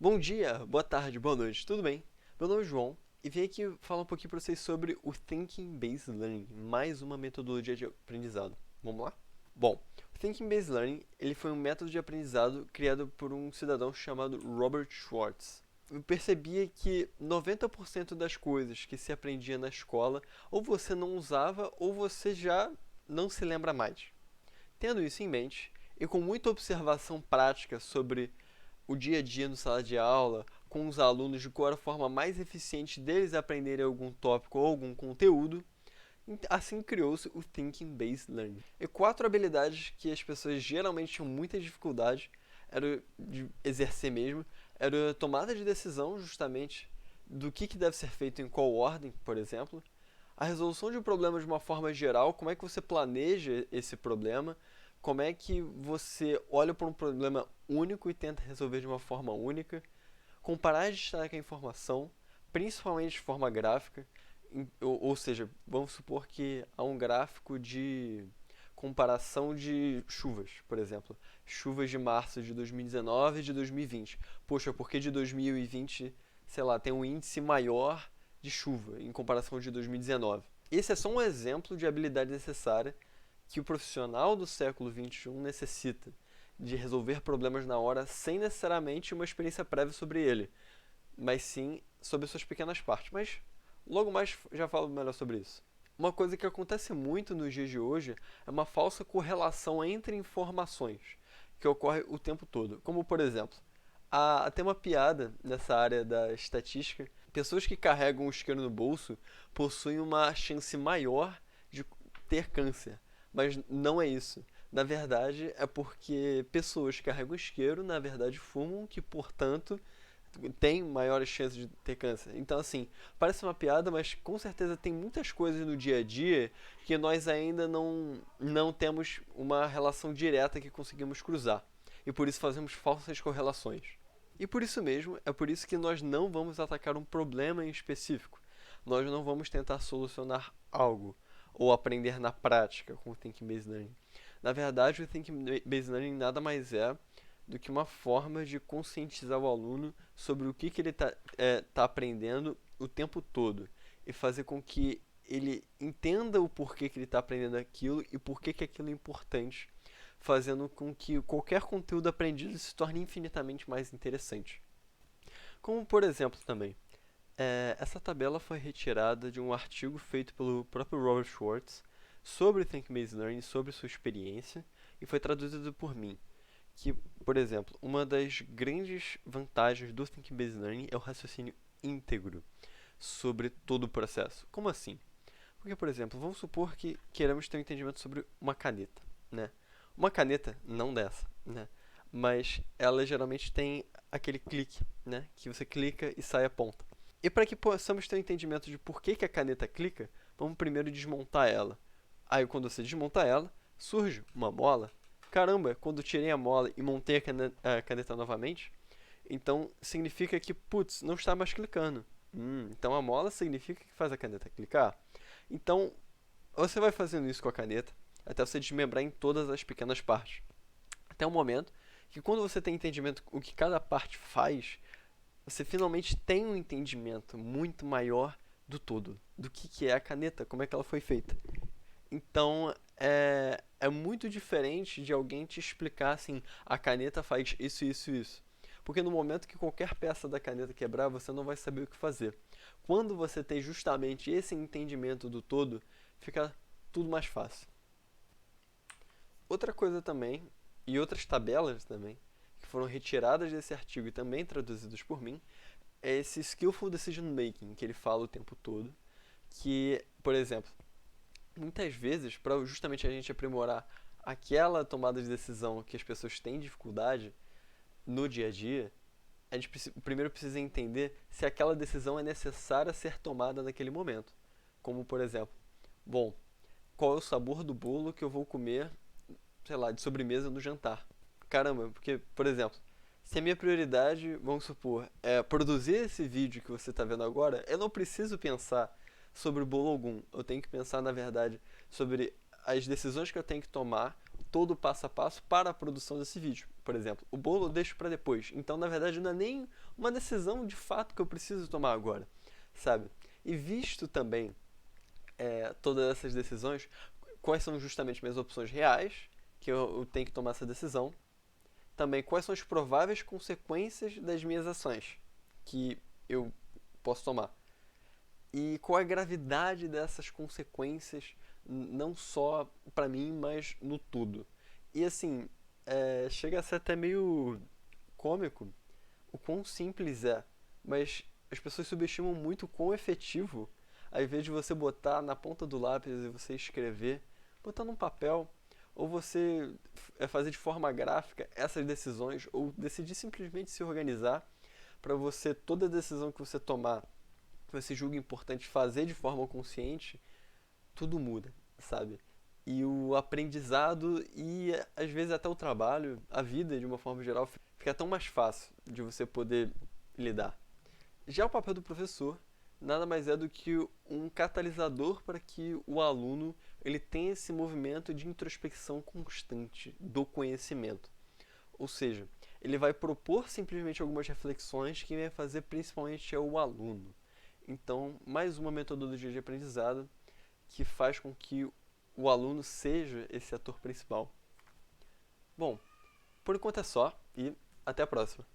Bom dia, boa tarde, boa noite, tudo bem? Meu nome é João e vim aqui falar um pouquinho para vocês sobre o Thinking Based Learning, mais uma metodologia de aprendizado. Vamos lá? Bom, o Thinking Based Learning ele foi um método de aprendizado criado por um cidadão chamado Robert Schwartz. Eu percebia que 90% das coisas que se aprendia na escola ou você não usava ou você já não se lembra mais. Tendo isso em mente, e com muita observação prática sobre o dia a dia no sala de aula, com os alunos de qual era a forma mais eficiente deles aprenderem algum tópico ou algum conteúdo, assim criou-se o Thinking Based Learning. E quatro habilidades que as pessoas geralmente tinham muita dificuldade era de exercer mesmo, era a tomada de decisão justamente do que deve ser feito em qual ordem, por exemplo, a resolução de um problema de uma forma geral, como é que você planeja esse problema, como é que você olha para um problema único e tenta resolver de uma forma única, comparar e destacar a informação, principalmente de forma gráfica, ou seja, vamos supor que há um gráfico de comparação de chuvas, por exemplo, chuvas de março de 2019 e de 2020. Poxa, porque de 2020, sei lá, tem um índice maior de chuva em comparação de 2019. Esse é só um exemplo de habilidade necessária que o profissional do século XXI necessita de resolver problemas na hora sem necessariamente uma experiência prévia sobre ele, mas sim sobre suas pequenas partes. Mas logo mais já falo melhor sobre isso. Uma coisa que acontece muito nos dias de hoje é uma falsa correlação entre informações, que ocorre o tempo todo. Como, por exemplo, tem uma piada nessa área da estatística: pessoas que carregam o isqueiro no bolso possuem uma chance maior de ter câncer. Mas não é isso. Na verdade, é porque pessoas que carregam isqueiro, na verdade, fumam, que, portanto, tem maiores chances de ter câncer. Então, assim, parece uma piada, mas com certeza tem muitas coisas no dia a dia que nós ainda não temos uma relação direta que conseguimos cruzar. E por isso fazemos falsas correlações. E por isso mesmo, é por isso que nós não vamos atacar um problema em específico. Nós não vamos tentar solucionar algo ou aprender na prática com o Thinking Based Learning. Na verdade, o Thinking Based Learning nada mais é do que uma forma de conscientizar o aluno sobre o que ele tá aprendendo o tempo todo e fazer com que ele entenda o porquê que ele está aprendendo aquilo e por que aquilo é importante, fazendo com que qualquer conteúdo aprendido se torne infinitamente mais interessante. Como, por exemplo, também, essa tabela foi retirada de um artigo feito pelo próprio Robert Schwartz sobre Think Based Learning, sobre sua experiência, e foi traduzido por mim. Que, por exemplo, uma das grandes vantagens do Think Based Learning é o raciocínio íntegro sobre todo o processo. Como assim? Porque, por exemplo, vamos supor que queremos ter um entendimento sobre uma caneta, né? Uma caneta, não dessa, né? Mas ela geralmente tem aquele clique, né? Que você clica e sai a ponta. E para que possamos ter um entendimento de por que a caneta clica, vamos primeiro desmontar ela. Aí, quando você desmonta ela, surge uma mola. Caramba, quando tirei a mola e montei a caneta novamente, então significa que, putz, não está mais clicando. Então a mola significa que faz a caneta clicar. Então, você vai fazendo isso com a caneta até você desmembrar em todas as pequenas partes. Até o momento que, quando você tem entendimento o que cada parte faz, você finalmente tem um entendimento muito maior do todo, do que é a caneta, como é que ela foi feita. Então, é muito diferente de alguém te explicar assim: a caneta faz isso, isso, isso. Porque no momento que qualquer peça da caneta quebrar, você não vai saber o que fazer. Quando você tem justamente esse entendimento do todo, fica tudo mais fácil. Outra coisa também, e outras tabelas também, que foram retiradas desse artigo e também traduzidas por mim, é esse skillful decision making que ele fala o tempo todo, que, por exemplo, muitas vezes, para justamente a gente aprimorar aquela tomada de decisão que as pessoas têm dificuldade no dia a dia, a gente primeiro precisa entender se aquela decisão é necessária ser tomada naquele momento. Como, por exemplo, bom, qual é o sabor do bolo que eu vou comer, sei lá, de sobremesa no jantar? Caramba, porque, por exemplo, se a minha prioridade, vamos supor, é produzir esse vídeo que você está vendo agora, eu não preciso pensar sobre bolo algum. Eu tenho que pensar, na verdade, sobre as decisões que eu tenho que tomar, todo o passo a passo para a produção desse vídeo. Por exemplo, o bolo eu deixo para depois. Então, na verdade, não é nem uma decisão de fato que eu preciso tomar agora, sabe? E visto também todas essas decisões, quais são justamente minhas opções reais, que eu tenho que tomar essa decisão. Também, quais são as prováveis consequências das minhas ações que eu posso tomar. E qual a gravidade dessas consequências, não só para mim, mas no todo. E assim, chega a ser até meio cômico o quão simples é, mas as pessoas subestimam muito o quão efetivo, ao invés de você botar na ponta do lápis e você escrever, botar num papel, ou você fazer de forma gráfica essas decisões, ou decidir simplesmente se organizar para você, toda decisão que você tomar, que você julga importante fazer de forma consciente, tudo muda, sabe? E o aprendizado e às vezes até o trabalho, a vida de uma forma geral, fica tão mais fácil de você poder lidar. Já o papel do professor nada mais é do que um catalisador para que o aluno ele tenha esse movimento de introspecção constante do conhecimento. Ou seja, ele vai propor simplesmente algumas reflexões que vai fazer principalmente o aluno. Então, mais uma metodologia de aprendizado que faz com que o aluno seja esse ator principal. Bom, por enquanto é só e até a próxima.